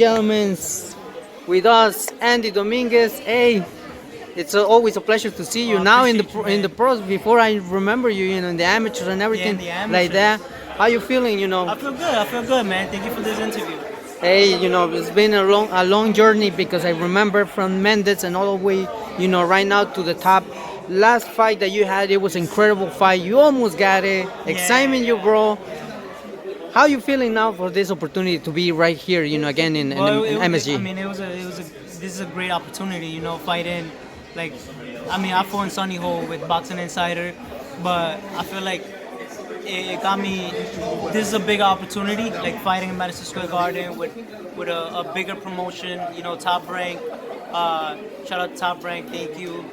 gentlemen, with us, Andy Dominguez. Hey, it's always a pleasure to see you now in the pros. Before I remember you, in the amateurs and everything like that. How you feeling? I feel good. I feel good, man. Thank you for this interview. Hey, it's been a long journey because I remember from Mendez and all the way, right now to the top. Last fight that you had, it was an incredible fight. You almost got it. Excitement, you bro. How you feeling now for this opportunity to be right here, again in MSG? I mean, this is a great opportunity, fighting. Like, I mean, I fought in Sunny Hole with Boxing Insider, but I feel like it got me. This is a big opportunity, like fighting in Madison Square Garden with a bigger promotion. TopRank. Shout out to TopRank. Thank you.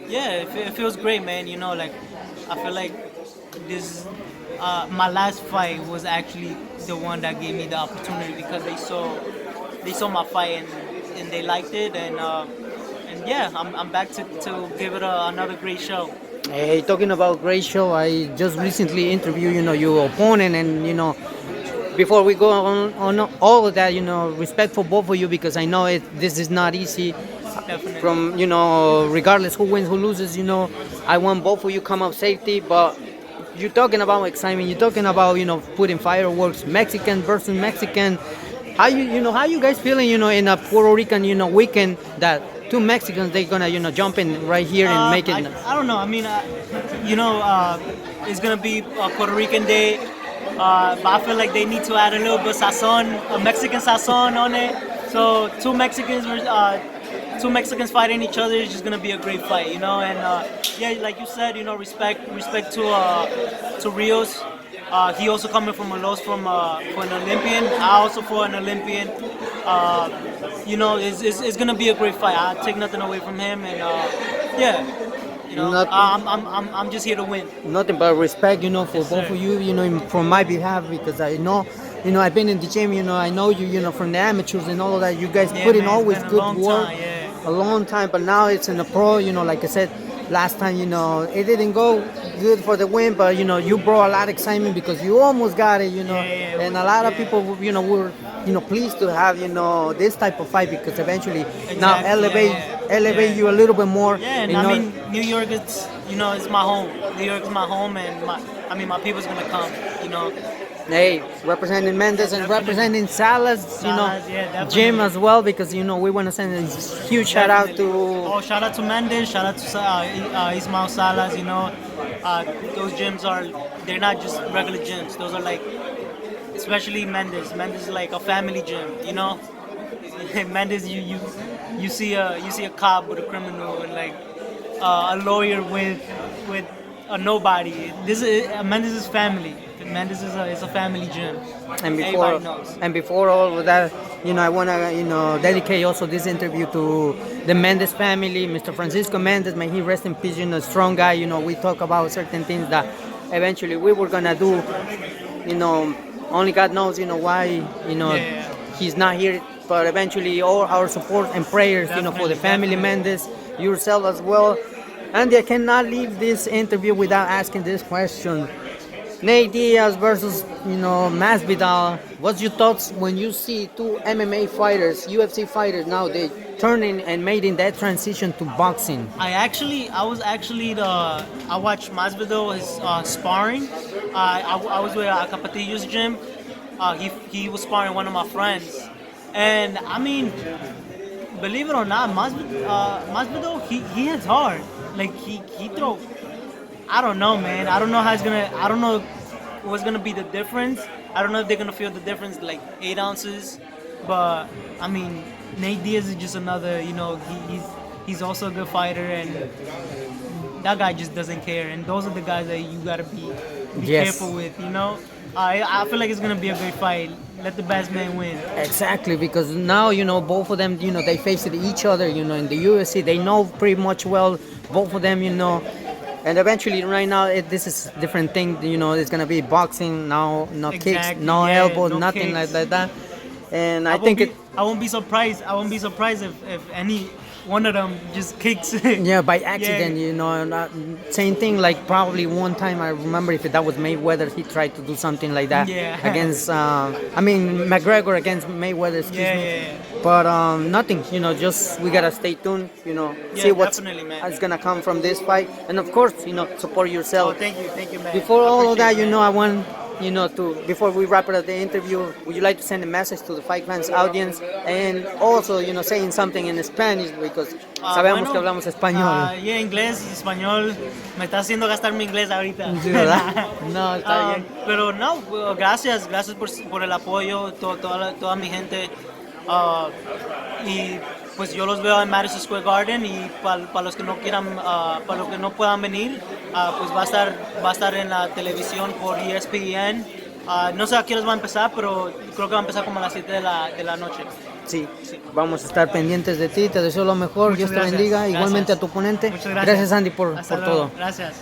Yeah, it feels great, man. Like I feel like this. My last fight was actually the one that gave me the opportunity because they saw my fight and they liked it and yeah, I'm back to give it another great show. Hey, talking about great show, I just recently interviewed, your opponent, and before we go on all of that, respect for both of you because I know this is not easy. Definitely. From regardless who wins, who loses, I want both of you come out safety, but you're talking about excitement. You're talking about putting fireworks, Mexican versus Mexican. How you guys feeling in a Puerto Rican weekend that two Mexicans they gonna jump in right here and make it. I don't know. I mean, it's gonna be a Puerto Rican day, but I feel like they need to add a little bit of sazon, a Mexican sazon on it. So two Mexicans fighting each other is just gonna be a great fight, And yeah, like you said, respect to Rios. He also coming from a loss for an Olympian. I also for an Olympian. It's gonna be a great fight. I take nothing away from him, and yeah. I'm just here to win. Nothing but respect, for both of you, from my behalf because I know. I've been in the gym, I know you, from the amateurs and all of that. You guys put in always good work. A long time, but now it's in the pro, like I said last time, it didn't go good for the win, but you brought a lot of excitement because you almost got it, and a lot of people, were, pleased to have, this type of fight because eventually now elevate you a little bit more. Yeah, and I mean, New York, it's my home. New York is my home, and my people's gonna come, Hey, representing Mendez and representing Salas, Jim as well, because we want to send a huge shout out to. Shout out to Mendez, shout out to Ismael Salas. Those gyms they're not just regular gyms. Those are like, especially Mendez. Mendez is like a family gym. Mendez, you see a cop with a criminal and like a lawyer with a nobody. This is Mendez's family. Mendez is a family gym. And before all of that, I want to dedicate also this interview to the Mendez family, Mr. Francisco Mendez. May he rest in peace. A strong guy. We talk about certain things that eventually we were gonna do. Only God knows. Why. He's not here. But eventually, all our support and prayers. For the family Mendez, yourself as well. And I cannot leave this interview without asking this question. Nate Diaz versus, Masvidal. What's your thoughts when you see two MMA fighters, UFC fighters now, they turning and making that transition to boxing? I watched Masvidal his sparring. I was with Capatillo's gym. He was sparring one of my friends, and I mean, believe it or not, Masvidal he hits hard. Like he throw. I don't know, man. I don't know I don't know what's gonna be the difference. I don't know if they're gonna feel the difference, like 8 ounces. But I mean, Nate Diaz is just another. He's also a good fighter, and that guy just doesn't care. And those are the guys that you gotta be careful with. I feel like it's gonna be a great fight. Let the best man win. Exactly, because now both of them they face each other. In the UFC, they know pretty much well both of them. And eventually, right now, this is a different thing. It's gonna be boxing now, no kicks, no elbows, nothing kicks. like that. And I won't be surprised. I won't be surprised if any one of them just kicks. Yeah, by accident, Yeah. you know. Same thing, like probably one time I remember if that was Mayweather, he tried to do something like that Yeah. against, McGregor against Mayweather, excuse Yeah, me. yeah, yeah. But nothing, you know, just we gotta stay tuned, you know, Yeah, see what's definitely, man. gonna come from this fight. And of course, you know, support Oh, yourself. thank you, man. Before I all of appreciate that, it, you man. know, I want, you know, before we wrap up the interview, would you like to send a message to the Fight Fans audience and also, you know, saying something in Spanish because sabemos que hablamos español. Yeah, inglés, español. Me está haciendo gastar mi inglés ahorita. Sí, ¿verdad? No, está bien. Pero no, gracias por el apoyo, toda mi gente. Y pues yo los veo en Madison Square Garden y para los que no quieran, para los que no puedan venir, pues va a estar en la televisión por ESPN. No sé a qué les va a empezar, pero creo que va a empezar como a las 7 de la noche. Sí, vamos a estar pendientes de ti, te deseo lo mejor, Muchas Dios te gracias, bendiga, gracias. igualmente a tu oponente. Muchas gracias. Andy, por Hasta luego. todo. Gracias.